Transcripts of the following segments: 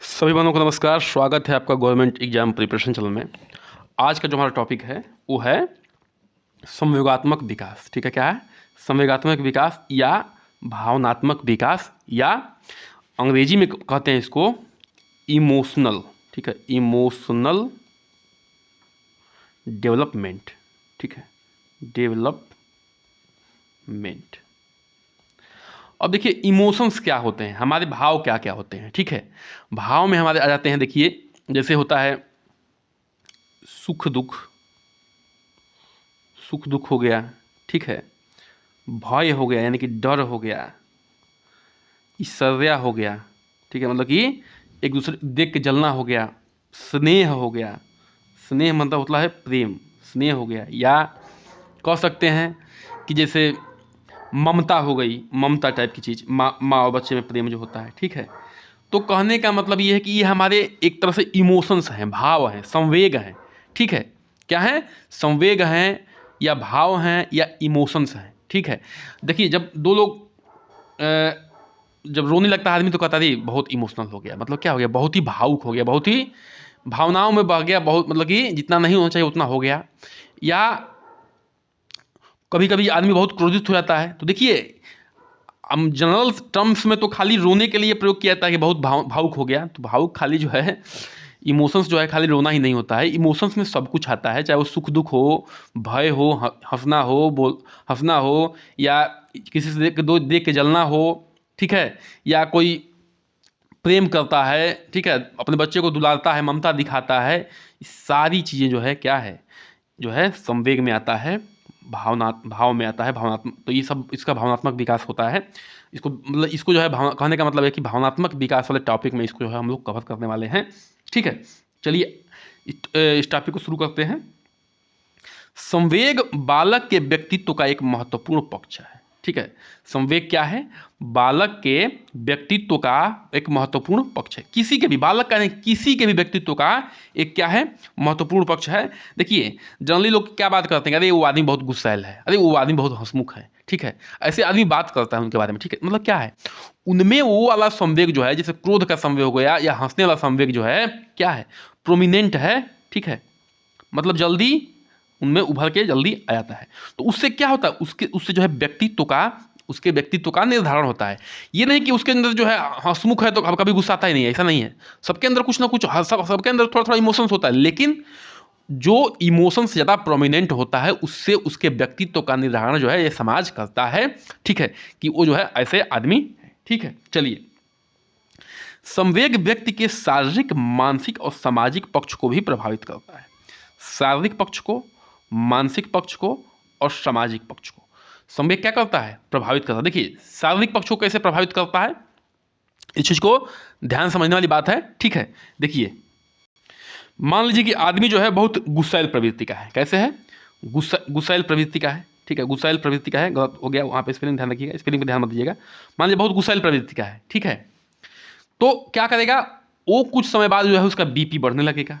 सभी बच्चों को नमस्कार। स्वागत है आपका गवर्नमेंट एग्जाम प्रिपरेशन चैनल में। आज का जो हमारा टॉपिक है वो है संवेगात्मक विकास। ठीक है, क्या है? संवेगात्मक विकास या भावनात्मक विकास, या अंग्रेजी में कहते हैं इसको इमोशनल। ठीक है, इमोशनल डेवलपमेंट। ठीक है, डेवलपमेंट। अब देखिए इमोशंस क्या होते हैं, हमारे भाव क्या क्या होते हैं। ठीक है, भाव में हमारे आ जाते हैं, देखिए जैसे होता है सुख दुख, सुख दुख हो गया। ठीक है, भय हो गया यानी कि डर हो गया, ईर्ष्या हो गया। ठीक है, मतलब कि एक दूसरे देख के जलना हो गया। स्नेह हो गया, स्नेह मतलब होता है प्रेम, स्नेह हो गया। या कह सकते हैं कि जैसे ममता हो गई, ममता टाइप की चीज़, माँ और बच्चे में प्रेम जो होता है। ठीक है, तो कहने का मतलब ये है कि ये हमारे एक तरह से इमोशंस हैं, भाव हैं, संवेग हैं। ठीक है, क्या है? संवेग हैं या भाव हैं या इमोशंस हैं। ठीक है, देखिए जब दो लोग जब रोने लगता है आदमी तो कहता है बहुत इमोशनल हो गया, मतलब क्या हो गया? बहुत ही भावुक हो गया, बहुत ही भावनाओं में बह गया, बहुत मतलब कि जितना नहीं होना चाहिए उतना हो गया। या कभी कभी आदमी बहुत क्रोधित हो जाता है। तो देखिए हम जनरल टर्म्स में तो खाली रोने के लिए प्रयोग किया जाता है कि बहुत भावुक हो गया। तो भावुक खाली जो है इमोशंस जो है खाली रोना ही नहीं होता है, इमोशंस में सब कुछ आता है, चाहे वो सुख दुख हो, भय हो, हंसना हो, हंसना हो, या किसी से देख के जलना हो। ठीक है, या कोई प्रेम करता है, ठीक है, अपने बच्चे को दुलारता है, ममता दिखाता है। ये सारी चीज़ें जो है क्या है, जो है संवेग में आता है, भाव में आता है, भावनात्मक। तो ये सब इसका भावनात्मक विकास होता है। इसको मतलब इसको जो है कहने का मतलब है कि भावनात्मक विकास वाले टॉपिक में इसको जो है हम लोग कवर करने वाले हैं। ठीक है, चलिए इस टॉपिक को शुरू करते हैं। संवेग बालक के व्यक्तित्व का एक महत्वपूर्ण पक्ष है। ठीक है, संवेग क्या है? बालक के व्यक्तित्व का एक महत्वपूर्ण पक्ष है। किसी के भी बालक का नहीं, किसी के भी व्यक्तित्व का एक क्या है? महत्वपूर्ण पक्ष है। देखिए जनरली लोग क्या बात करते हैं, अरे वो आदमी बहुत गुस्सैल है, अरे वो आदमी बहुत हंसमुख है। ठीक है, ऐसे आदमी बात करता है उनके बारे में। ठीक है, मतलब क्या है? उनमें वो वाला संवेग जो है, जैसे क्रोध का संवेग हो गया या हंसने वाला संवेग जो है क्या है? प्रोमिनेंट है। ठीक है, मतलब जल्दी उनमें उभर के जल्दी आ जाता है। तो उससे क्या होता है? उससे जो है व्यक्तित्व का, उसके व्यक्तित्व का निर्धारण होता है। ये नहीं कि उसके अंदर जो है हंसमुख है तो कभी गुस्सा आता ही नहीं है, ऐसा नहीं है। सबके अंदर कुछ ना कुछ, सबके अंदर थोड़ा थोड़ा इमोशंस होता है, लेकिन जो इमोशंस ज़्यादा प्रोमिनेंट होता है उससे उसके व्यक्तित्व का निर्धारण जो है ये समाज करता है। ठीक है, कि वो जो है ऐसे आदमी है। ठीक है, चलिए संवेग व्यक्ति के शारीरिक, मानसिक और सामाजिक पक्ष को भी प्रभावित करता है। शारीरिक पक्ष को, मानसिक पक्ष को और सामाजिक पक्ष को संवेग क्या करता है? प्रभावित करता है। देखिए शारीरिक पक्ष को कैसे प्रभावित करता है, इस चीज को ध्यान समझने वाली बात है। ठीक है, देखिए मान लीजिए कि आदमी जो है बहुत गुस्सैल प्रवृत्ति का है। कैसे है? गुस्सैल प्रवृत्ति का है। ठीक है, गुस्सैल प्रवृत्ति का है, गलत हो गया वहाँ पे, स्पेलिंग ध्यान रखिएगा, स्पेलिंग पे ध्यान मत दीजिएगा। मान लीजिए बहुत गुस्सैल प्रवृत्ति का है। ठीक है, तो क्या करेगा वो? कुछ समय बाद जो है उसका बीपी बढ़ने लगेगा,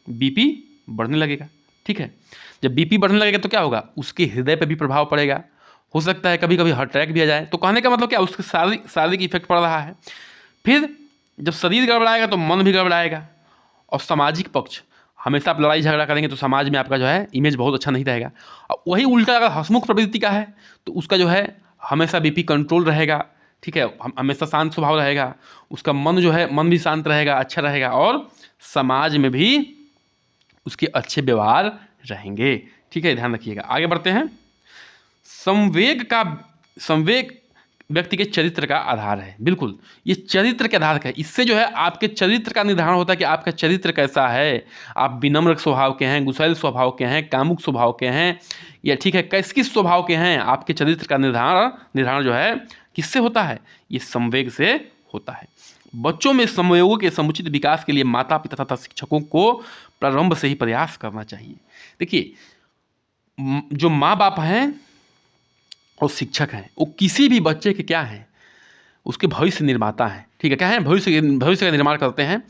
बीपी बढ़ने लगेगा। ठीक है, जब बीपी बढ़ने लगेगा तो क्या होगा? उसके हृदय पर भी प्रभाव पड़ेगा, हो सकता है कभी कभी हार्ट अटैक भी आ जाए। तो कहने का मतलब क्या? उसके शारीरिक इफेक्ट पड़ रहा है। फिर जब शरीर गड़बड़ाएगा तो मन भी गड़बड़ाएगा। और सामाजिक पक्ष, हमेशा आप लड़ाई झगड़ा करेंगे तो समाज में आपका जो है इमेज बहुत अच्छा नहीं रहेगा। और वही उल्टा अगर हंसमुख प्रवृत्ति का है तो उसका जो है हमेशा बीपी कंट्रोल रहेगा। ठीक है, हमेशा शांत स्वभाव रहेगा, उसका मन जो है मन भी शांत रहेगा, अच्छा रहेगा, और समाज में भी उसके अच्छे व्यवहार रहेंगे। ठीक है, ध्यान रखिएगा। आगे बढ़ते हैं। संवेग व्यक्ति के चरित्र का आधार है। बिल्कुल, ये चरित्र के आधार का है। इससे जो है आपके चरित्र का निर्धारण होता है कि आपका चरित्र कैसा है। आप विनम्र स्वभाव के हैं, गुस्सैल स्वभाव के हैं, कामुक स्वभाव के हैं, या ठीक है किस स्वभाव के हैं। आपके चरित्र का निर्धारण जो है किससे होता है? ये संवेग से होता है। बच्चों में संवेगों के समुचित विकास के लिए माता पिता तथा शिक्षकों को प्रारंभ से ही प्रयास करना चाहिए। देखिए जो माँ बाप हैं और शिक्षक हैं वो किसी भी बच्चे के क्या हैं? उसके भविष्य निर्माता हैं। ठीक है, क्या है? भविष्य का निर्माण करते हैं।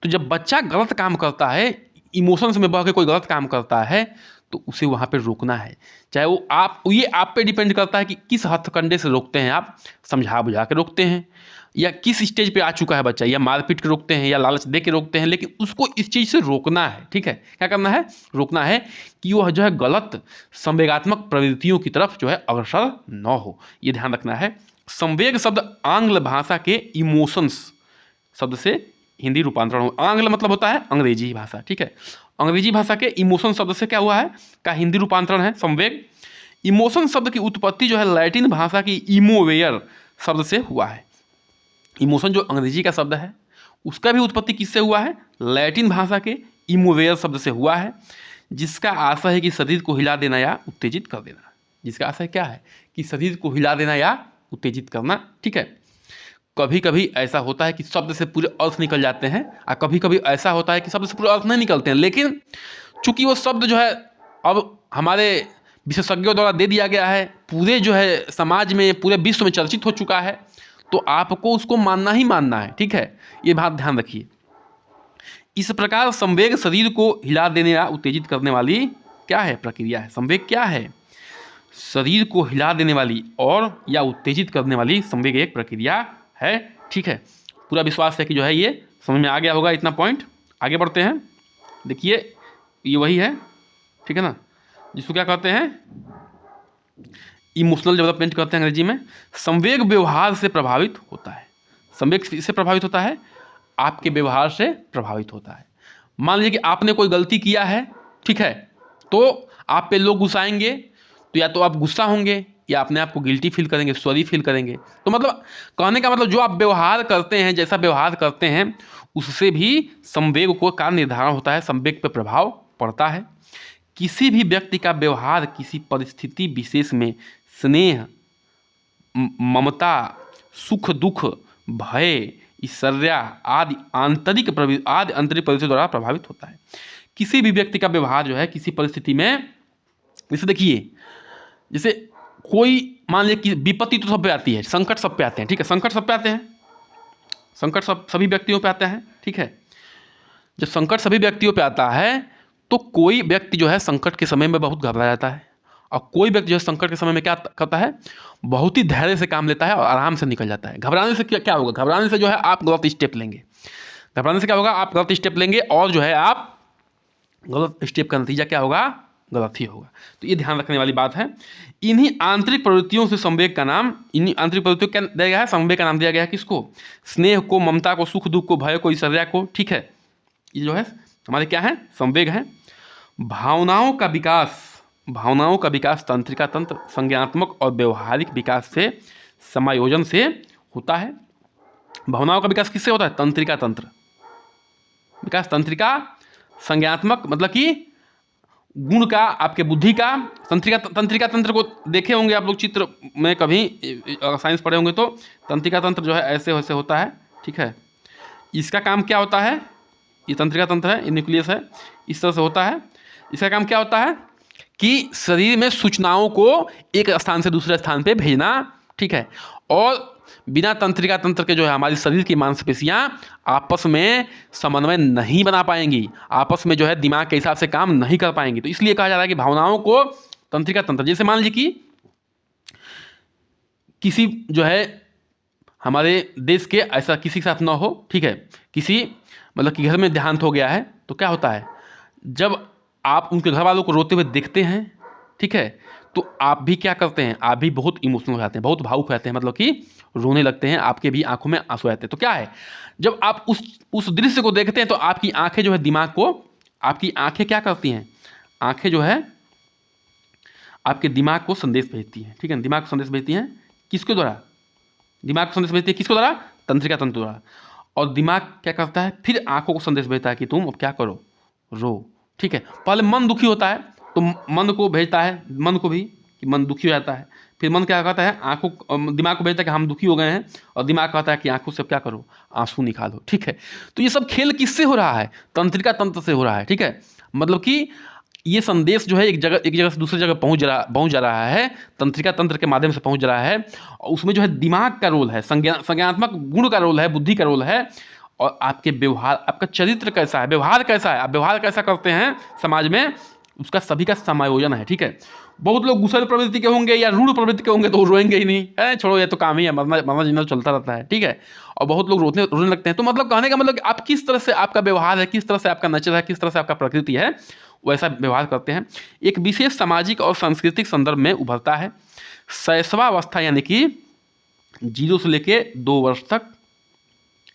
तो जब बच्चा गलत काम करता है, इमोशंस में बह के कोई गलत काम करता है, तो उसे वहाँ पे रोकना है। चाहे वो ये आप पे डिपेंड करता है कि किस हथकंडे से रोकते हैं। आप समझा बुझा के रोकते हैं, या किस स्टेज पे आ चुका है बच्चा, या मारपीट के रोकते हैं या लालच दे के रोकते हैं, लेकिन उसको इस चीज़ से रोकना है। ठीक है, क्या करना है, रोकना है कि वह जो है गलत संवेगात्मक प्रवृत्तियों की तरफ जो है अग्रसर न हो, ये ध्यान रखना है। संवेग शब्द आंग्ल भाषा के इमोशंस शब्द से हिंदी रूपांतरण हो। आंग्ल मतलब होता है अंग्रेजी भाषा, ठीक है, अंग्रेजी भाषा के इमोशन शब्द से क्या हुआ है, का हिंदी रूपांतरण है संवेग। इमोशन शब्द की उत्पत्ति जो है लैटिन भाषा की इमोवेयर शब्द से हुआ है। इमोशन जो अंग्रेजी का शब्द है उसका भी उत्पत्ति किससे हुआ है, लैटिन भाषा के इमोवेयर शब्द से हुआ है, जिसका आशय है कि शरीर को हिला देना या उत्तेजित कर देना। जिसका आशय क्या है कि शरीर को हिला देना या उत्तेजित करना। ठीक है, कभी कभी ऐसा होता है कि शब्द से पूरे अर्थ निकल जाते हैं, और कभी कभी ऐसा होता है कि शब्द से पूरे अर्थ नहीं निकलते हैं, लेकिन चूंकि वो शब्द जो है अब हमारे विशेषज्ञों द्वारा दे दिया गया है, पूरे जो है समाज में, पूरे विश्व में चर्चित हो चुका है, तो आपको उसको मानना ही मानना है। ठीक है, ये बात ध्यान रखिए। इस प्रकार संवेग शरीर को हिला देने या उत्तेजित करने वाली क्या है, प्रक्रिया है। संवेग क्या है, शरीर को हिला देने वाली और या उत्तेजित करने वाली संवेग एक प्रक्रिया है। ठीक है, पूरा विश्वास है कि जो है ये समझ में आ गया होगा इतना पॉइंट। आगे बढ़ते हैं, देखिए ये वही है, ठीक है ना, जिसको क्या कहते हैं, इमोशनल डेवलपमेंट कहते हैं अंग्रेजी में। संवेग व्यवहार से प्रभावित होता है। संवेग इससे प्रभावित होता है, आपके व्यवहार से प्रभावित होता है। मान लीजिए कि आपने कोई गलती किया है, ठीक है, तो आप पे लोग गुस्साएंगे, तो या तो आप गुस्सा होंगे या अपने आप को गिल्टी फील करेंगे, सॉरी फील करेंगे। तो मतलब कहने का मतलब जो आप व्यवहार करते हैं, जैसा व्यवहार करते हैं, उससे भी संवेग को का निर्धारण होता है, संवेग पर प्रभाव पड़ता है। किसी भी व्यक्ति का व्यवहार किसी परिस्थिति विशेष में स्नेह, ममता, सुख दुख, भय, ईर्ष्या आदि आंतरिक परिस्थितियों द्वारा प्रभावित होता है। किसी भी व्यक्ति का व्यवहार जो है किसी परिस्थिति में, जैसे देखिए, जैसे कोई मान लीजिए कि विपत्ति तो सब पे आती है, संकट सब पे आते हैं, ठीक है, संकट सब पे आते हैं, संकट सभी व्यक्तियों पे आते हैं। ठीक है, जब संकट सभी व्यक्तियों पे आता है तो कोई व्यक्ति जो है संकट के समय में बहुत घबरा जाता है, और कोई व्यक्ति जो है संकट के समय में क्या करता है, बहुत ही धैर्य से काम लेता है और आराम से निकल जाता है। घबराने से क्या होगा, घबराने से जो है आप गलत स्टेप लेंगे, घबराने से क्या होगा, आप गलत स्टेप लेंगे, और जो है आप गलत स्टेप का नतीजा क्या होगा, गलत ही होगा। तो ये ध्यान रखने वाली बात है। इन्हीं आंतरिक प्रवृत्तियों से संवेग का नाम, इन्हीं आंतरिक प्रवृत्तियों क्या दिया गया है, संवेग का नाम दिया गया है किसको, स्नेह को, ममता को, सुख दुख को, भय को, ईर्ष्या को। ठीक है, ये जो है हमारे क्या है, संवेग है। भावनाओं का विकास तंत्रिका तंत्र, संज्ञानात्मक और व्यवहारिक विकास से, समायोजन से होता है। भावनाओं का विकास किससे होता है, तंत्रिका तंत्र विकास, तंत्रिका, संज्ञानात्मक मतलब कि गुण का, आपके बुद्धि का, तंत्रिका तंत्र को देखे होंगे आप लोग चित्र में, कभी साइंस पढ़े होंगे तो तंत्रिका तंत्र जो है ऐसे वैसे होता है। ठीक है, इसका काम क्या होता है, ये तंत्रिका तंत्र है, ये न्यूक्लियस है, इस तरह से होता है। इसका काम क्या होता है कि शरीर में सूचनाओं को एक स्थान से दूसरे स्थान पे भेजना। ठीक है, और बिना तंत्रिका तंत्र के जो है हमारी शरीर की मांसपेशियां आपस में समन्वय नहीं बना पाएंगी, आपस में जो है दिमाग के हिसाब से काम नहीं कर पाएंगी। तो इसलिए कहा जा रहा है कि भावनाओं को तंत्रिका तंत्र, जैसे मान लीजिए कि किसी जो है हमारे देश के ऐसा किसी के साथ ना हो, ठीक है, किसी मतलब कि घर में देहांत हो गया है, तो क्या होता है, जब आप उनके घर वालों को रोते हुए देखते हैं, ठीक है, तो आप भी क्या करते हैं, आप भी बहुत इमोशनल हो जाते हैं, बहुत भावुक हो जाते हैं, मतलब कि रोने लगते हैं, आपके भी आंखों में आंसू आते हैं। तो क्या है, जब आप उस दृश्य को देखते हैं तो आपकी आंखें जो है दिमाग को, आपकी आंखें क्या करती हैं, आंखें जो है आपके दिमाग को संदेश भेजती हैं। ठीक है, दिमाग को संदेश भेजती हैं, किसके द्वारा, दिमाग को संदेश भेजती है किसके द्वारा, तंत्रिका तंत्र द्वारा। और दिमाग क्या करता है, फिर आंखों को संदेश भेजता है कि तुम अब क्या करो, रो। ठीक है, पहले मन दुखी होता है तो मन को भेजता है, मन को भी, कि मन दुखी हो जाता है, फिर मन क्या कहता है, आंखों, दिमाग को भेजता है कि हम दुखी हो गए हैं, और दिमाग कहता है कि आंखों से क्या करो, आंसू निकालो। ठीक है, तो ये सब खेल किससे हो रहा है, तंत्रिका तंत्र से हो रहा है। ठीक है, मतलब कि ये संदेश जो है एक जगह से दूसरी जगह पहुंच जा रहा है, तंत्रिका तंत्र के माध्यम से पहुंच जा रहा है, और उसमें जो है दिमाग का रोल है, संज्ञानात्मक गुण का रोल है, बुद्धि का रोल है, और आपके व्यवहार, आपका चरित्र कैसा है, व्यवहार कैसा है, आप व्यवहार कैसा करते हैं समाज में, उसका सभी का समायोजन है। ठीक है, बहुत लोग गुस्सैल प्रवृत्ति के होंगे या रूढ़ प्रवृत्ति के होंगे तो वो रोएंगे ही नहीं, है छोड़ो ये तो काम ही है, मरना मरना जीना तो चलता रहता है, ठीक है। और बहुत लोग रोने लगते हैं। तो मतलब कहने का मतलब कि आप किस तरह से आपका व्यवहार है, किस तरह से आपका नेचर है, किस तरह से आपका प्रकृति है, वैसा व्यवहार करते हैं। एक विशेष सामाजिक और सांस्कृतिक संदर्भ में उभरता है। शैशवावस्था यानी कि 0 से लेके 2 वर्ष तक,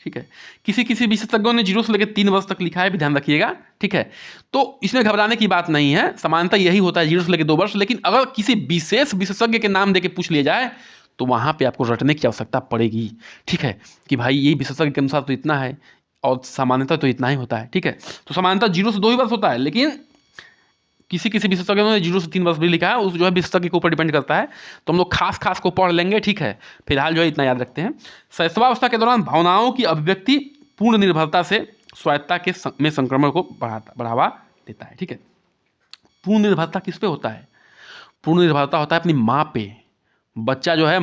ठीक है। किसी किसी विशेषज्ञों ने 0 से लेकर 3 वर्ष तक लिखा है, भी ध्यान रखिएगा, ठीक है। तो इसमें घबराने की बात नहीं है, समानता यही होता है 0 से लेकर 2 वर्ष। लेकिन अगर किसी विशेष विशेषज्ञ के नाम देके पूछ लिया जाए तो वहां पे आपको रटने की आवश्यकता पड़ेगी, ठीक है, कि भाई ये विशेषज्ञ के अनुसार तो इतना है और सामान्यता तो इतना ही होता है, ठीक है। तो सामान्यता 0 से 2 ही वर्ष होता है, लेकिन किसी किसी विशेषज्ञों ने 0 से 3 वर्ष भी लिखा है, उस जो है विशेषज्ञ के ऊपर डिपेंड करता है। तो हम लोग खास को पढ़ लेंगे, ठीक है। फिलहाल जो है इतना याद रखते हैं। शैशवावस्था के दौरान भावनाओं की अभिव्यक्ति पूर्ण निर्भरता से स्वायत्तता में संक्रमण को बढ़ावा देता है, ठीक है। पूर्ण निर्भरता किस पे होता है? पूर्ण निर्भरता होता है अपनी माँ पे। बच्चा जो है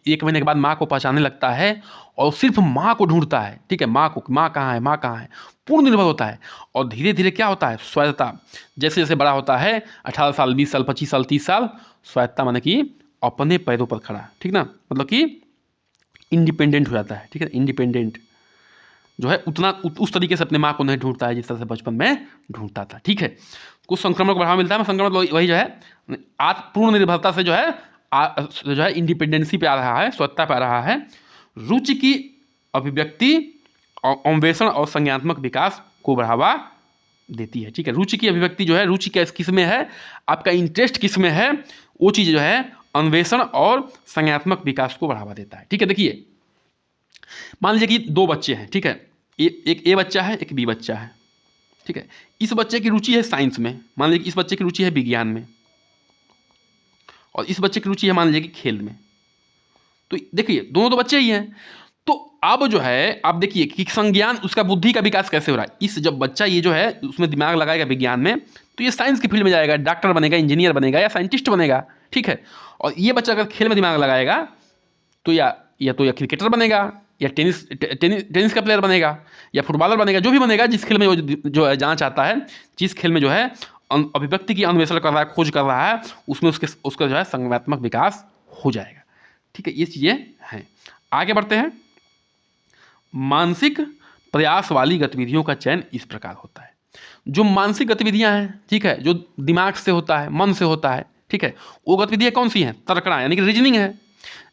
1 महीने के बाद माँ को पहचानने लगता है और सिर्फ माँ को ढूंढता है, ठीक है। माँ कहाँ है, माँ कहाँ है, पूर्ण निर्भर होता है। और धीरे धीरे क्या होता है, स्वायत्तता जैसे जैसे बड़ा होता है, 18 साल, 20 साल, 25 साल, 30 साल, स्वायत्तता माने कि अपने पैरों पर खड़ा, ठीक ना, मतलब कि इंडिपेंडेंट हो जाता है, ठीक है। इंडिपेंडेंट जो है उतना उस तरीके से अपने माँ को नहीं ढूंढता है जिस तरह से बचपन में ढूंढता था, ठीक है। कुछ संक्रमण को बढ़ावा मिलता है। संक्रमण वही जो है पूर्ण निर्भरता से जो है इंडिपेंडेंसी पे आ रहा है, स्वतंत्रता पे आ रहा है। रुचि की अभिव्यक्ति और अन्वेषण और संज्ञानात्मक विकास को बढ़ावा देती है, ठीक है। रुचि की अभिव्यक्ति जो है, रुचि किस में है, आपका इंटरेस्ट किस में है, वो चीज़ जो है अन्वेषण और संज्ञानात्मक विकास को बढ़ावा देता है, ठीक है। देखिए मान लीजिए कि 2 बच्चे हैं, ठीक है। एक ए बच्चा है, एक बी बच्चा है, ठीक है। इस बच्चे की रुचि है साइंस में, मान लीजिए कि इस बच्चे की रुचि है विज्ञान में, और इस बच्चे की रुचि है मान लीजिए कि खेल में। तो देखिए दोनों तो बच्चे ही हैं। तो अब जो है आप देखिए कि संज्ञान, उसका बुद्धि का विकास कैसे हो रहा है। इस जब बच्चा ये जो है उसमें दिमाग लगाएगा विज्ञान में, तो ये साइंस की फील्ड में जाएगा, डॉक्टर बनेगा, इंजीनियर बनेगा या साइंटिस्ट बनेगा, ठीक है। और ये बच्चा अगर खेल में दिमाग लगाएगा तो या क्रिकेटर बनेगा, या टेनिस का प्लेयर बनेगा, या फुटबॉलर बनेगा, जो भी बनेगा, जिस खेल में जो जाना चाहता है, जिस खेल में जो है अभिव्यक्ति की अन्वेषण कर रहा है, खोज कर रहा है, उसमें उसका जो है संज्ञानात्मक विकास हो जाएगा, ठीक है। ये चीज़ें हैं। आगे बढ़ते हैं। मानसिक प्रयास वाली गतिविधियों का चयन इस प्रकार होता है। जो मानसिक गतिविधियां हैं, ठीक है, जो दिमाग से होता है, मन से होता है, ठीक है, वो गतिविधियां कौन सी हैं? तर्कणा यानी कि रीजनिंग है।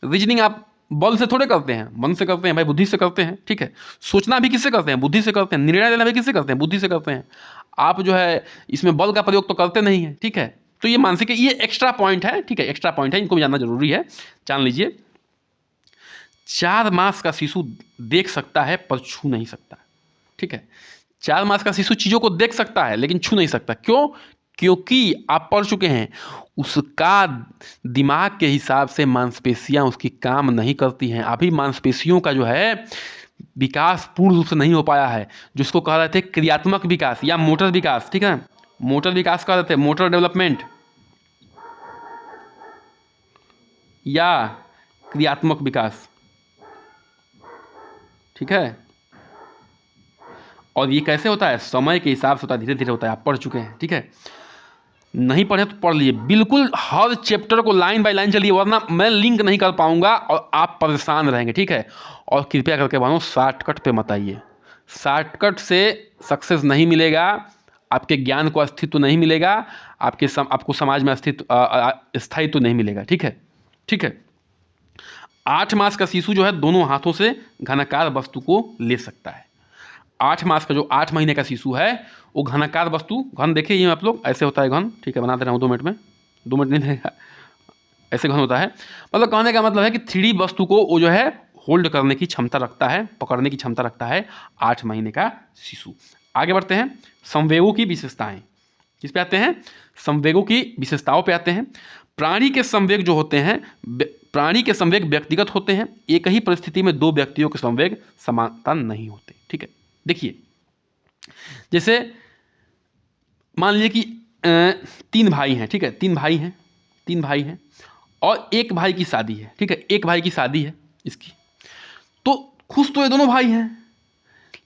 रीजनिंग आप बल से थोड़े करते हैं, मन से करते हैं भाई, बुद्धि से करते हैं, ठीक है। सोचना भी किससे करते हैं? बुद्धि से करते हैं। निर्णय लेना भी किससे करते हैं? बुद्धि से करते हैं। आप जो है इसमें बल का प्रयोग तो करते नहीं है, ठीक है। तो ये मानसिक, ये एक्स्ट्रा पॉइंट है, ठीक है, एक्स्ट्रा पॉइंट है, इनको भी जानना जरूरी है, जान लीजिए। 4 मास का शिशु देख सकता है पर छू नहीं सकता, ठीक है। 4 मास का शिशु चीज़ों को देख सकता है लेकिन छू नहीं सकता। क्यों? क्योंकि आप पढ़ चुके हैं, उसका दिमाग के हिसाब से मांसपेशियां उसकी काम नहीं करती हैं। अभी मांसपेशियों का जो है विकास पूर्ण रूप से नहीं हो पाया है, जिसको कह रहे थे क्रियात्मक विकास या मोटर विकास, ठीक है। मोटर विकास कह रहे थे, मोटर डेवलपमेंट या क्रियात्मक विकास, ठीक है। और ये कैसे होता है? समय के हिसाब से होता है, धीरे धीरे होता है। आप पढ़ चुके हैं, ठीक है। नहीं पढ़े तो पढ़ लीजिए, बिल्कुल हर चैप्टर को लाइन बाय लाइन चलिए, वरना मैं लिंक नहीं कर पाऊंगा और आप परेशान रहेंगे, ठीक है। और कृपया करके भाइयों शॉर्टकट पे मत आइए, शॉर्टकट से सक्सेस नहीं मिलेगा, आपके ज्ञान को अस्तित्व नहीं मिलेगा, आपको समाज में अस्तित्व स्थायित्व नहीं मिलेगा, ठीक है, ठीक है। 8 मास का शिशु जो है दोनों हाथों से घनाकार वस्तु को ले सकता है। 8 मास का जो 8 महीने का शिशु है वो घनाकार वस्तु, घन देखिए ये आप लोग, ऐसे होता है घन, ठीक है, बना दे रहा हूँ 2 मिनट में, 2 मिनट नहीं लगेगा, ऐसे घन होता है। मतलब कहने का मतलब है कि 3D वस्तु को वो जो है होल्ड करने की क्षमता रखता है, पकड़ने की क्षमता रखता है 8 महीने का शिशु। आगे बढ़ते हैं। संवेगों की विशेषताएं किस पे आते हैं? संवेगों की विशेषताओं पे आते हैं। प्राणी के संवेग जो होते हैं, प्राणी के संवेग व्यक्तिगत होते हैं। एक ही परिस्थिति में 2 व्यक्तियों के संवेग समानता नहीं होते, ठीक है। देखिए जैसे मान लीजिए कि 3 भाई हैं, ठीक है, 3 भाई हैं और एक भाई की शादी है, ठीक है, एक भाई की शादी है इसकी। तो खुश तो ये दोनों भाई हैं,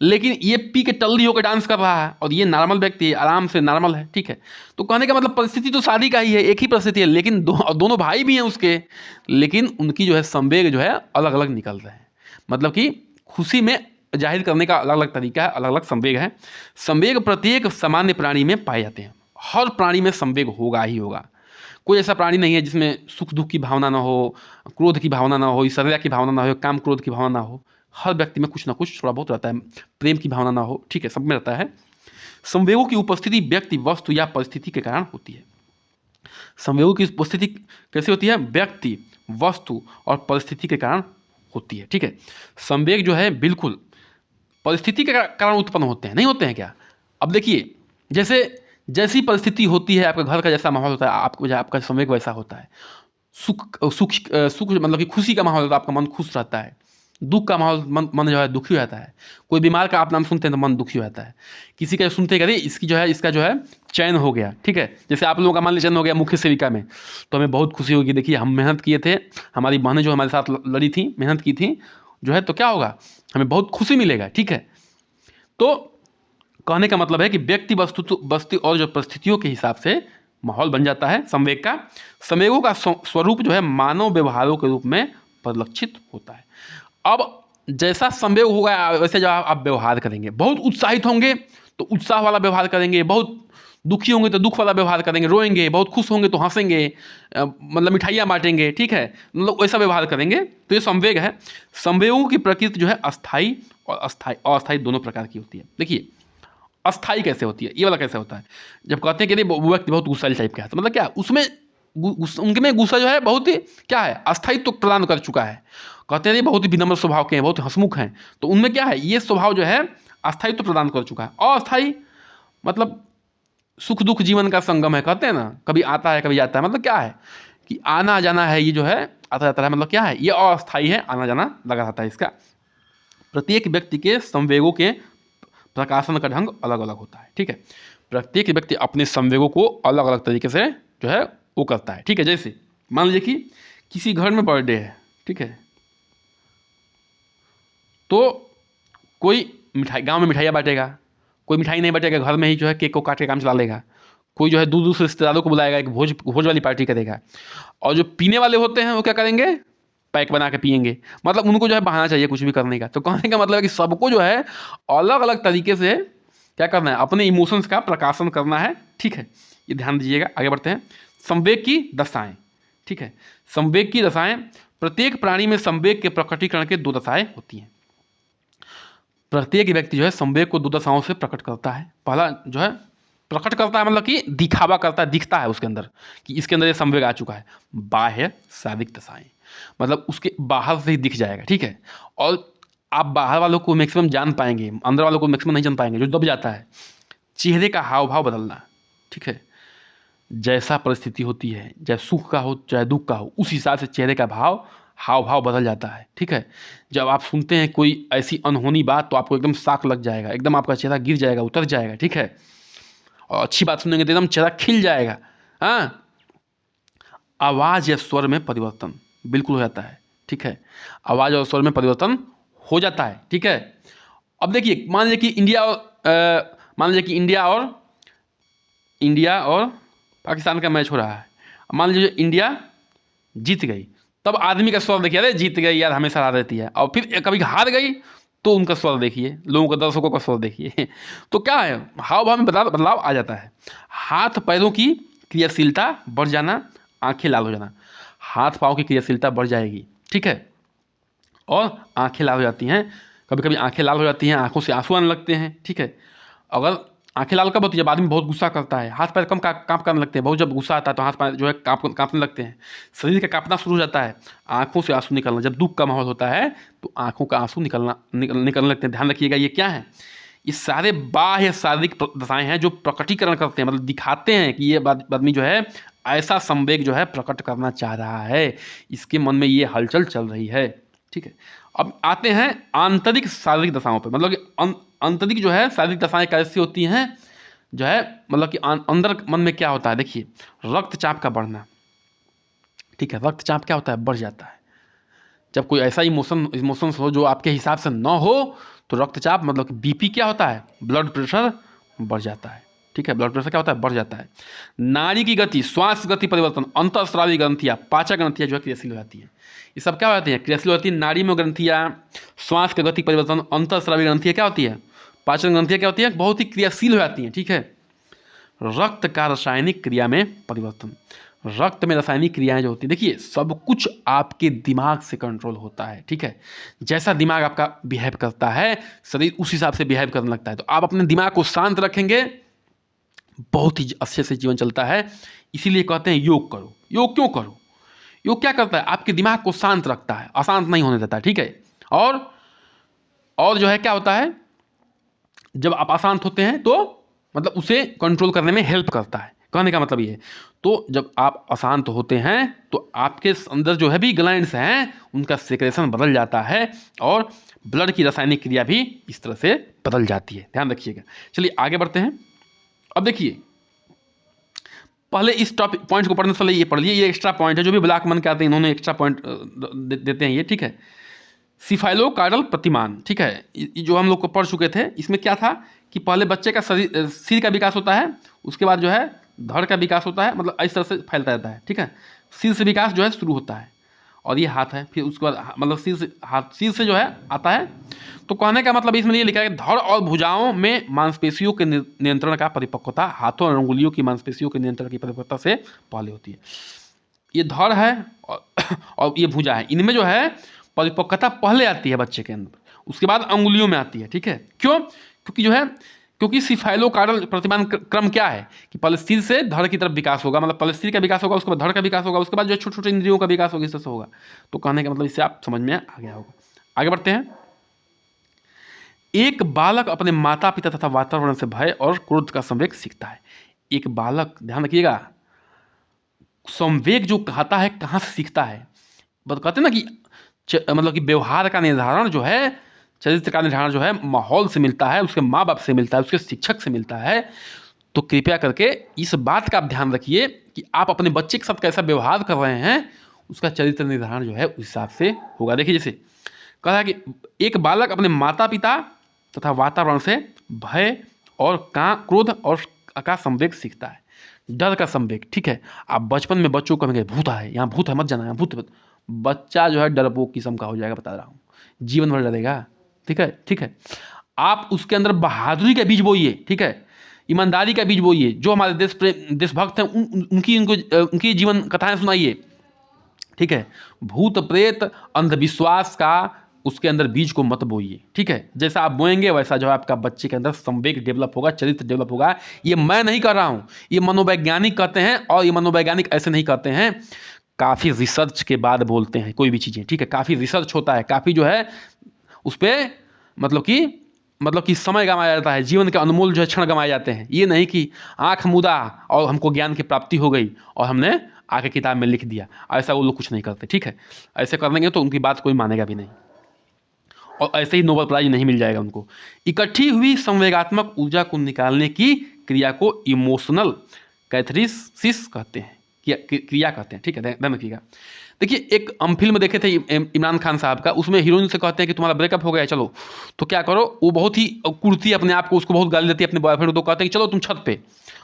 लेकिन ये पी के टल्ली होकर डांस कर रहा है और ये नॉर्मल व्यक्ति है, आराम से नॉर्मल है, ठीक है। तो कहने का मतलब परिस्थिति तो शादी का ही है, एक ही परिस्थिति है, लेकिन दोनों भाई भी हैं उसके, लेकिन उनकी जो है संवेग जो है अलग अलग निकल रहे हैं। मतलब कि खुशी में जाहिर करने का अलग अलग तरीका है, अलग अलग संवेग है। संवेग प्रत्येक सामान्य प्राणी में पाए जाते हैं। हर प्राणी में संवेग होगा ही होगा। कोई ऐसा प्राणी नहीं है जिसमें सुख दुख की भावना ना हो, क्रोध की भावना ना हो, ईर्ष्या की भावना ना हो, काम क्रोध की भावना ना हो। हर व्यक्ति में कुछ ना कुछ थोड़ा बहुत रहता है। प्रेम की भावना ना हो, ठीक है, सब में रहता है। संवेगों की उपस्थिति व्यक्ति, वस्तु या परिस्थिति के कारण होती है। संवेगों की उपस्थिति कैसे होती है? व्यक्ति, वस्तु और परिस्थिति के कारण होती है, ठीक है। संवेग जो है बिल्कुल परिस्थिति के कारण उत्पन्न होते हैं, नहीं होते हैं क्या? अब देखिए, जैसे जैसी परिस्थिति होती है, आपके घर का जैसा माहौल होता है, आपका संवेग वैसा होता है। सुख मतलब कि खुशी का माहौल होता है, आपका मन खुश रहता है। दुख का माहौल, मन जो है दुखी हो जाता है। कोई बीमार का आप नाम सुनते हैं तो मन दुखी हो जाता है। किसी का सुनते हैं, अरे इसका जो है चयन हो गया, ठीक है। जैसे आप लोगों का मान लीजिए चयन हो गया मुख्य सेविका में, तो हमें बहुत खुशी होगी। देखिए हम मेहनत किए थे, हमारी बहनें जो हमारे साथ लड़ी थी, मेहनत की थी जो है, तो क्या होगा, हमें बहुत खुशी मिलेगा, ठीक है। तो कहने का मतलब है कि व्यक्ति, वस्तु और जो परिस्थितियों के हिसाब से माहौल बन जाता है संवेग का। संवेगों का स्वरूप जो है मानव व्यवहारों के रूप में परिलक्षित होता है। अब जैसा संवेग होगा वैसे जब आप व्यवहार करेंगे, बहुत उत्साहित होंगे तो उत्साह वाला व्यवहार करेंगे, बहुत दुखी होंगे तो दुख वाला व्यवहार करेंगे, रोएंगे, बहुत खुश होंगे तो हंसेंगे, मतलब मिठाइयाँ बांटेंगे, ठीक है, मतलब वैसा व्यवहार करेंगे। तो ये संवेग है। संवेगों की प्रकृति जो है अस्थाई और अस्थाई दोनों प्रकार की होती है। देखिए अस्थाई कैसे होती है, ये वाला कैसे होता है? जब कहते हैं कि वो व्यक्ति बहुत गुस्सैल टाइप का है, तो मतलब क्या उसमें उनके में गुस्सा जो है बहुत ही क्या है, अस्थायित्व प्रदान कर चुका है। कहते हैं बहुत ही विनम्र स्वभाव के हैं, बहुत हंसमुख हैं, तो उनमें क्या है, ये स्वभाव जो है अस्थायित्व प्रदान कर चुका है। अस्थाई मतलब सुख दुख जीवन का संगम है, कहते हैं ना, कभी आता है कभी जाता है। मतलब क्या है कि आना जाना है, ये जो है आता जाता है। मतलब क्या है, ये अस्थाई है, आना जाना लगा रहता है इसका। प्रत्येक व्यक्ति के संवेगों के प्रकाशन का ढंग अलग अलग होता है, ठीक है। प्रत्येक व्यक्ति अपने संवेगों को अलग अलग तरीके से जो है वो करता है, ठीक है। जैसे मान लीजिए कि किसी घर में बर्थडे है, ठीक है, तो कोई मिठाई, गांव में मिठाइयाँ बांटेगा, कोई मिठाई नहीं बांटेगा, घर में ही जो है केक को काट के काम चला लेगा। कोई जो है दूर दूर से रिश्तेदारों को बुलाएगा, एक भोज वाली पार्टी करेगा। और जो पीने वाले होते हैं वो क्या करेंगे, पैक बना के पियेंगे। मतलब उनको जो है बहाना चाहिए कुछ भी करने का। तो कहने का मतलब है कि सबको जो है अलग अलग तरीके से क्या करना है, अपने इमोशंस का प्रकाशन करना है, ठीक है। ये ध्यान दीजिएगा। आगे बढ़ते हैं। संवेग की दशाएं, ठीक है। संवेग की दशाएं, प्रत्येक प्राणी में संवेग के प्रकटीकरण के दो दशाएं होती हैं। प्रत्येक व्यक्ति जो है संवेग को दो दशाओं से प्रकट करता है। पहला जो है प्रकट करता है, मतलब कि दिखावा करता है, दिखता है उसके अंदर कि इसके अंदर ये संवेग आ चुका है। बाह्य शारीरिक दशाएं, मतलब उसके बाहर से ही दिख जाएगा, ठीक है। और आप बाहर वालों को मैक्सिमम जान पाएंगे, अंदर वालों को मैक्सिमम नहीं जान पाएंगे। जो दब जाता है, चेहरे का हाव भाव बदलना, ठीक है। जैसा परिस्थिति होती है, चाहे सुख का हो चाहे दुख का हो, उस हिसाब से चेहरे का हाव भाव बदल जाता है, ठीक है। जब आप सुनते हैं कोई ऐसी अनहोनी बात तो आपको एकदम शॉक लग जाएगा, एकदम आपका चेहरा गिर जाएगा, उतर जाएगा, ठीक है। और अच्छी बात सुनेंगे तो एकदम चेहरा खिल जाएगा। हाँ, आवाज़ या स्वर में परिवर्तन बिल्कुल हो जाता है, ठीक है। आवाज़ और स्वर में परिवर्तन हो जाता है, ठीक है। अब देखिए मान लीजिए कि इंडिया और पाकिस्तान का मैच हो रहा है। मान लीजिए इंडिया जीत गई, तब आदमी का स्वर देखिए, अरे जीत गई यार, हमेशा हार रहती है। और फिर कभी हार गई तो उनका स्वर देखिए, लोगों का, दर्शकों का स्वर देखिए। तो क्या है, हाव भाव में बदलाव आ जाता है। हाथ पैरों की क्रियाशीलता बढ़ जाना, आंखें लाल हो जाना। हाथ पाँव की क्रियाशीलता बढ़ जाएगी, ठीक है, और आंखें लाल हो जाती हैं। कभी कभी आंखें लाल हो जाती हैं, आंखों से आंसू आने लगते हैं, ठीक है। अगर आंखें लाल कब होती है, जब आदमी बहुत गुस्सा करता है, हाथ पैर कम काँप करने लगते हैं। बहुत जब गुस्सा आता है तो हाथ पैर जो है काँपने लगते हैं, शरीर का काँपना शुरू हो जाता है, आंखों से आंसू निकलना। जब दुख का माहौल होता है तो आंखों का आंसू निकलने लगते हैं। ध्यान रखिएगा, ये क्या है, ये सारे बाह्य शारीरिक दशाएं हैं जो प्रकटीकरण करते हैं, मतलब दिखाते हैं कि ये आदमी जो है ऐसा संवेग जो है प्रकट करना चाह रहा है, इसके मन में ये हलचल चल रही है, ठीक है। अब आते हैं आंतरिक शारीरिक दशाओं पे। मतलब कि आंतरिक जो है शारीरिक दशाएं कैसी होती हैं, जो है मतलब कि अंदर मन में क्या होता है। देखिए रक्तचाप का बढ़ना, ठीक है। रक्तचाप क्या होता है, बढ़ जाता है। जब कोई ऐसा इमोशंस हो जो आपके हिसाब से ना हो तो रक्तचाप मतलब कि बीपी क्या होता है, ब्लड प्रेशर बढ़ जाता है। ठीक है, ब्लड प्रेशर क्या होता है, बढ़ जाता है। नाड़ी की गति, श्वास गति परिवर्तन, अंतःस्रावी ग्रंथियाँ, पाचक ग्रंथियाँ जो है क्रियाशील हो जाती हैं। ये सब क्या हो जाती हैं, क्रियाशील होती है। नाड़ी में ग्रंथियाँ, श्वास की गति परिवर्तन, अंतःस्रावी ग्रंथियाँ क्या होती है, पाचन ग्रंथियाँ क्या होती है, बहुत ही क्रियाशील हो जाती हैं। ठीक है। रक्त का रासायनिक क्रिया में परिवर्तन, रक्त में रासायनिक क्रियाएं जो होती है, देखिए सब कुछ आपके दिमाग से कंट्रोल होता है। ठीक है, जैसा दिमाग आपका बिहेव करता है, शरीर उस हिसाब से बिहेव करने लगता है। तो आप अपने दिमाग को शांत रखेंगे, बहुत ही अच्छे से जीवन चलता है। इसीलिए कहते हैं योग करो। योग क्यों करो, योग क्या करता है, आपके दिमाग को शांत रखता है, अशांत नहीं होने देता है। ठीक है, और जो है क्या होता है, जब आप अशांत होते हैं तो मतलब उसे कंट्रोल करने में हेल्प करता है। कहने का मतलब ये है, तो जब आप अशांत होते हैं तो आपके अंदर जो है भी ग्लैंड्स हैं उनका सेक्रेशन बदल जाता है और ब्लड की रासायनिक क्रिया भी इस तरह से बदल जाती है। ध्यान रखिएगा। चलिए आगे बढ़ते हैं। अब देखिए, पहले इस टॉपिक पॉइंट को पढ़ने से पहले ये पढ़ लिए, ये एक्स्ट्रा पॉइंट है जो भी ब्लैक मन के आते हैं, इन्होंने एक्स्ट्रा पॉइंट देते हैं ये। ठीक है, सिफाइलोकार्डल प्रतिमान। ठीक है, जो हम लोग को पढ़ चुके थे, इसमें क्या था कि पहले बच्चे का सिर का विकास होता है, उसके बाद जो है धड़ का विकास होता है, मतलब इस तरह से फैलता रहता है। ठीक है, सिर से विकास जो है शुरू होता है, और ये हाथ है, फिर उसके बाद मतलब सिर से जो है आता है। तो कहने का मतलब इसमें ये लिखा है कि धड़ और भुजाओं में मांसपेशियों के नियंत्रण का परिपक्वता हाथों और अंगुलियों की मांसपेशियों के नियंत्रण की परिपक्वता से पहले होती है। ये धड़ है और ये भुजा है, इनमें जो है परिपक्वता पहले आती है बच्चे के अंदर, उसके बाद अंगुलियों में आती है। ठीक है, क्यों, क्योंकि जो है क्योंकि सिफाइलोकार्डल प्रतिमान क्रम क्या है कि पहले सिर से धड़ की तरफ विकास होगा, मतलब पहले सिर का विकास होगा, उसके बाद धड़ का विकास होगा, उसके बाद जो है छोटे छोटे इंद्रियों का विकास होगा, इस तरह से होगा। तो कहने का मतलब इससे आप समझ में आ गया होगा। आगे बढ़ते हैं। एक बालक अपने माता पिता तथा वातावरण से भय और क्रोध का संवेग सीखता है। एक बालक, ध्यान रखिएगा, संवेग जो कहता है कहाँ से सीखता है, कहते हैं ना कि मतलब कि व्यवहार का निर्धारण जो है, चरित्र का निर्धारण जो है माहौल से मिलता है, उसके माँ बाप से मिलता है, उसके शिक्षक से मिलता है। तो कृपया करके इस बात का आप ध्यान रखिए कि आप अपने बच्चे के साथ कैसा व्यवहार कर रहे हैं, उसका चरित्र निर्धारण जो है उस हिसाब से होगा। देखिए जैसे कहा है कि एक बालक अपने माता पिता तथा वातावरण से भय और क्रोध और का संवेग सीखता है, डर का संवेग। ठीक है, आप बचपन में बच्चों को कहेंगे भूत है, यहाँ भूत है, मत जाना, यहाँ भूत, बच्चा जो है डरपोक किस्म का हो जाएगा, बता रहा हूँ, जीवन भर डरेगा। ठीक है, ठीक है, आप उसके अंदर बहादुरी का बीज बोइए। ठीक है, ईमानदारी का बीज बोइए, जो हमारे देश प्रेम देशभक्त हैं उनकी जीवन कथाएं सुनाइए। ठीक है, भूत प्रेत अंधविश्वास का उसके अंदर बीज को मत बोइए। ठीक है, जैसा आप बोएंगे वैसा जो है आपका बच्चे के अंदर संवेग डेवलप होगा, चरित्र डेवलप होगा। ये मैं नहीं कर रहा हूँ, ये मनोवैज्ञानिक कहते हैं, और ये मनोवैज्ञानिक ऐसे नहीं कहते हैं, काफ़ी रिसर्च के बाद बोलते हैं कोई भी चीज़ें। ठीक है, काफ़ी रिसर्च होता है, काफ़ी जो है उस पर मतलब कि समय गंवाया जाता है, जीवन के अनमोल जो है क्षण गंवाए जाते हैं। ये नहीं कि आंख मूदा और हमको ज्ञान की प्राप्ति हो गई और हमने आगे किताब में लिख दिया, ऐसा वो लोग कुछ नहीं करते। ठीक है, ऐसे कर लेंगे तो उनकी बात कोई मानेगा भी नहीं, और ऐसे ही नोबेल प्राइज नहीं मिल जाएगा उनको। इकट्ठी हुई संवेगात्मक ऊर्जा को निकालने की क्रिया को इमोशनल कैथरिसिस कहते हैं, क्रिया कहते हैं। ठीक है, ध्यान रखिएगा। देखिए एक हम फिल्म देखे थे इमरान खान साहब का, उसमें हीरोइन से कहते हैं कि तुम्हारा ब्रेकअप हो गया है, चलो तो क्या करो, वो बहुत ही कुर्ती अपने आप को, उसको बहुत गाली देती है अपने बॉयफ्रेंड को, तो कहते हैं कि चलो तुम छत पे,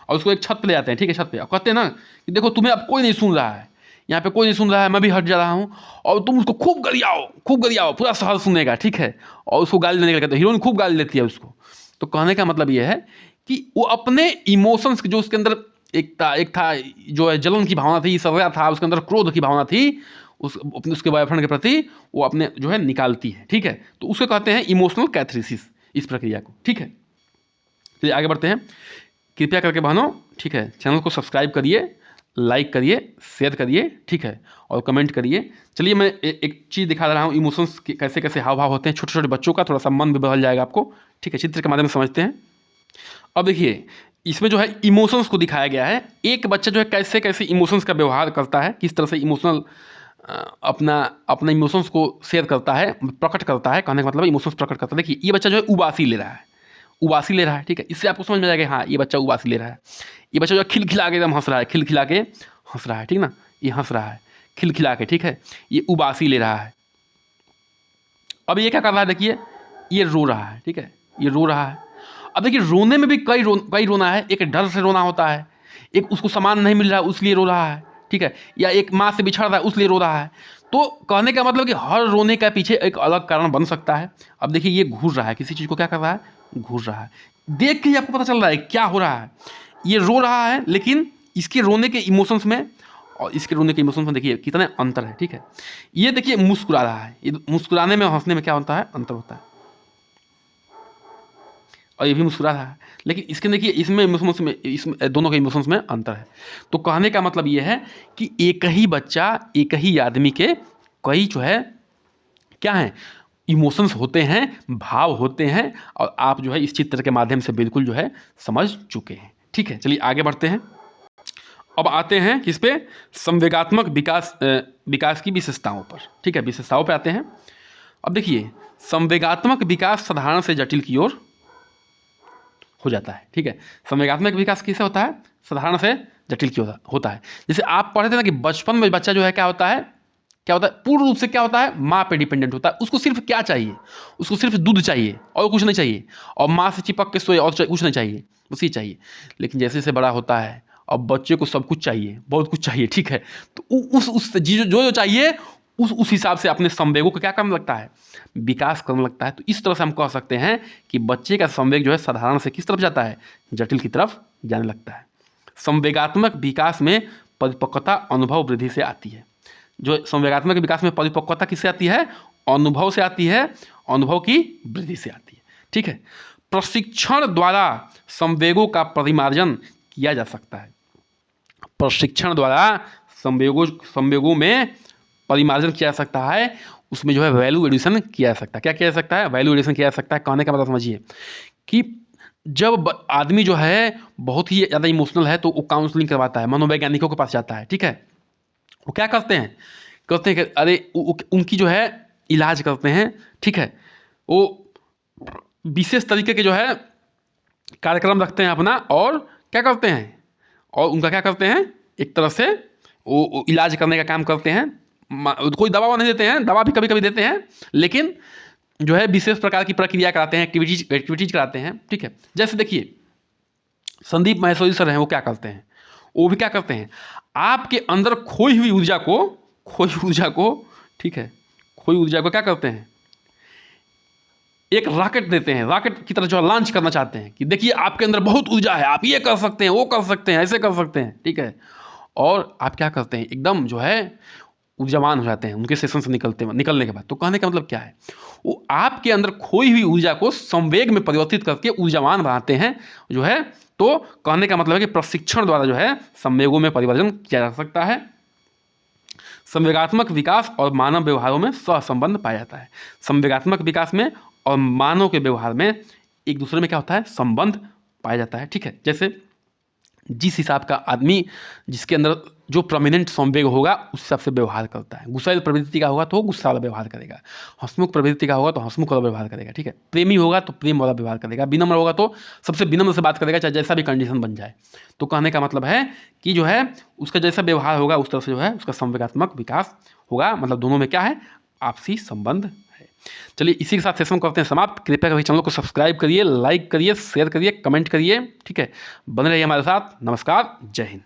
और उसको एक छत पे ले जाते हैं। ठीक है, छत पे, और कहते हैं ना कि देखो तुम्हें अब कोई नहीं सुन रहा है, यहाँ पे कोई नहीं सुन रहा है, मैं भी हट जा रहा हूँ, और तुम उसको खूब गरियाओ, पूरा शहर सुनेगा। ठीक है, और उसको गाली देने के लिए कहते हैं, हीरोइन खूब गाली देती है उसको। तो कहने का मतलब ये है कि वो अपने इमोशंस जो उसके अंदर एक था जो है जलन की भावना थी, सजा था, उसके अंदर क्रोध की भावना थी, उसके बॉयफ्रेंड के प्रति वो अपने जो है निकालती है। ठीक है, तो उसको कहते हैं इमोशनल कैथरिसिस, इस प्रक्रिया को। ठीक है, तो आगे बढ़ते हैं। कृपया करके बहनों, ठीक है, चैनल को सब्सक्राइब करिए, लाइक करिए, शेयर करिए। ठीक है, और कमेंट करिए। चलिए मैं एक चीज़ दिखा रहा हूँ, इमोशंस कैसे कैसे हाव भाव होते हैं छोटे छोटे बच्चों का, थोड़ा सा मन भी बदल जाएगा आपको। ठीक है, चित्र के माध्यम से समझते हैं। अब देखिए इसमें जो है इमोशंस को दिखाया गया है, एक बच्चा जो है कैसे कैसे इमोशंस का व्यवहार करता है, किस तरह से इमोशनल अपना इमोशंस को शेयर करता है, प्रकट करता है। कहने का मतलब इमोशंस प्रकट करता है। देखिए ये बच्चा जो है उबासी ले रहा है, ठीक है, इससे आपको समझ में जाएगा हाँ ये बच्चा उबासी ले रहा है। ये बच्चा जो खिलखिला के एकदम हंस रहा है, खिलखिला के हंस रहा है, ठीक ना, ये हंस रहा है खिलखिला के, ठीक है, ये उबासी ले रहा है। अब ये क्या कर रहा है, देखिए ये रो रहा है, ठीक है, ये रो रहा है। अब देखिए रोने में भी कई रोना है, एक डर से रोना होता है, एक उसको सामान नहीं मिल रहा है उसलिए रो रहा है, ठीक है, या एक माँ से बिछड़ रहा है उसलिए रो रहा है। तो कहने का मतलब कि हर रोने का पीछे एक अलग कारण बन सकता है। अब देखिए ये घूर रहा है, किसी चीज़ को क्या कर रहा है, घूर रहा है। देख के ही आपको पता चल रहा है क्या हो रहा है। ये रो रहा है लेकिन इसके रोने के इमोशंस में और इसके रोने के इमोशंस में देखिए कितने अंतर है, ठीक है। ये देखिए मुस्कुरा रहा है, ये मुस्कुराने में और हंसने में क्या होता है, अंतर होता है। और ये भी मुस्कुरा रहा है, लेकिन इसके देखिए इसमें इमोशंस में, इसमें दोनों के इमोशंस में अंतर है। तो कहने का मतलब ये है कि एक ही बच्चा, एक ही आदमी के कई जो है क्या है, इमोशंस होते हैं, भाव होते हैं, और आप जो है इस चित्र के माध्यम से बिल्कुल जो है समझ चुके हैं, ठीक है। चलिए आगे बढ़ते हैं। अब आते हैं किस पे, संवेगात्मक विकास की विशेषताओं पर, ठीक है, विशेषताओं पे आते हैं। अब देखिए संवेगात्मक विकास साधारण से जटिल की ओर हो जाता है, ठीक है। संवेगात्मक विकास किससे होता है, साधारण से जटिल की ओर होता है। जैसे आप पढ़े थे ना कि बचपन में बच्चा जो है क्या होता है, पूर्ण रूप से क्या होता है, माँ पे डिपेंडेंट होता है। उसको सिर्फ क्या चाहिए, उसको सिर्फ दूध चाहिए और कुछ नहीं चाहिए, और माँ से चिपक के सोए और कुछ नहीं चाहिए, उसी चाहिए। लेकिन जैसे जैसे बड़ा होता है अब बच्चे को सब कुछ चाहिए, बहुत कुछ चाहिए, ठीक है। तो उस जो चाहिए उस हिसाब से अपने संवेगों को क्या करने लगता है, विकास करने लगता है। तो इस तरह से हम कह सकते हैं कि बच्चे का संवेग जो है साधारण से किस तरफ जाता है, जटिल की तरफ जाने लगता है। संवेगात्मक विकास में परिपक्वता अनुभव वृद्धि से आती है। जो संवेगात्मक विकास में परिपक्वता किससे आती है, अनुभव से आती है, अनुभव की वृद्धि से आती है, ठीक है। प्रशिक्षण द्वारा संवेगों का परिमार्जन किया जा सकता है। प्रशिक्षण द्वारा संवेगों में परिमार्जन किया जा सकता है, उसमें जो है वैल्यू एडिशन किया जा सकता है। क्या किया जा सकता है, वैल्यू एडिशन किया जा सकता है। कहने का मतलब समझिए कि जब आदमी जो है बहुत ही ज़्यादा इमोशनल है तो वो काउंसलिंग करवाता है, मनोवैज्ञानिकों के पास जाता है, ठीक है। वो क्या करते हैं कि अरे उनकी जो है इलाज करते हैं, ठीक है। वो विशेष तरीके के जो है कार्यक्रम रखते हैं अपना, और क्या करते हैं, और उनका क्या करते हैं, एक तरह से वो इलाज करने का काम करते हैं। कोई दवा नहीं देते हैं, दवा भी कभी कभी देते हैं, लेकिन जो है विशेष प्रकार की प्रक्रिया कराते हैं, एक्टिविटीज कराते हैं, ठीक है। जैसे देखिए संदीप माहेश्वरी सर हैं, वो क्या करते हैं, वो भी क्या करते हैं, आपके अंदर खोई हुई ऊर्जा को, ठीक है, खोई ऊर्जा को क्या करते हैं, एक रॉकेट देते हैं, रॉकेट की तरह जो लॉन्च करना चाहते हैं कि देखिए आपके अंदर बहुत ऊर्जा है, आप ये कर सकते हैं, वो कर सकते हैं, ऐसे कर सकते हैं, ठीक है। और आप क्या करते हैं, एकदम जो है ऊर्जावान हो जाते हैं उनके सेशन से निकलने के बाद। तो कहने का मतलब क्या है, वो आपके अंदर खोई हुई ऊर्जा को संवेग में परिवर्तित करके ऊर्जावान बनाते हैं जो है। तो कहने का मतलब है कि प्रशिक्षण द्वारा जो है संवेगों में परिवर्तन किया जा सकता है। संवेगात्मक विकास और मानव व्यवहारों में सहसंबंध पाया जाता है। संवेगात्मक विकास में और मानव के व्यवहार में एक दूसरे में क्या होता है, संबंध पाया जाता है, ठीक है। जैसे जिस हिसाब का आदमी, जिसके अंदर जो प्रोमिनेंट संवेग होगा उस हिसाब से व्यवहार करता है। गुस्सैल प्रवृत्ति का होगा तो गुस्सा वाला व्यवहार करेगा, हंसमुख प्रवृत्ति का होगा तो हंसमुख वाला व्यवहार करेगा, ठीक है। प्रेमी होगा तो प्रेम वाला व्यवहार करेगा, विनम्र होगा तो सबसे विनम्र से बात करेगा, चाहे जैसा भी कंडीशन बन जाए। तो कहने का मतलब है कि जो है उसका जैसा व्यवहार होगा उस तरह से जो है उसका संवेगात्मक विकास होगा। मतलब दोनों में क्या है, आपसी संबंध है। चलिए इसी के साथ सेशन करते हैं समाप्त। कृपया कभी चैनल को सब्सक्राइब करिए, लाइक करिए, शेयर करिए, कमेंट करिए, ठीक है। बने रहिए हमारे साथ। नमस्कार, जय हिंद।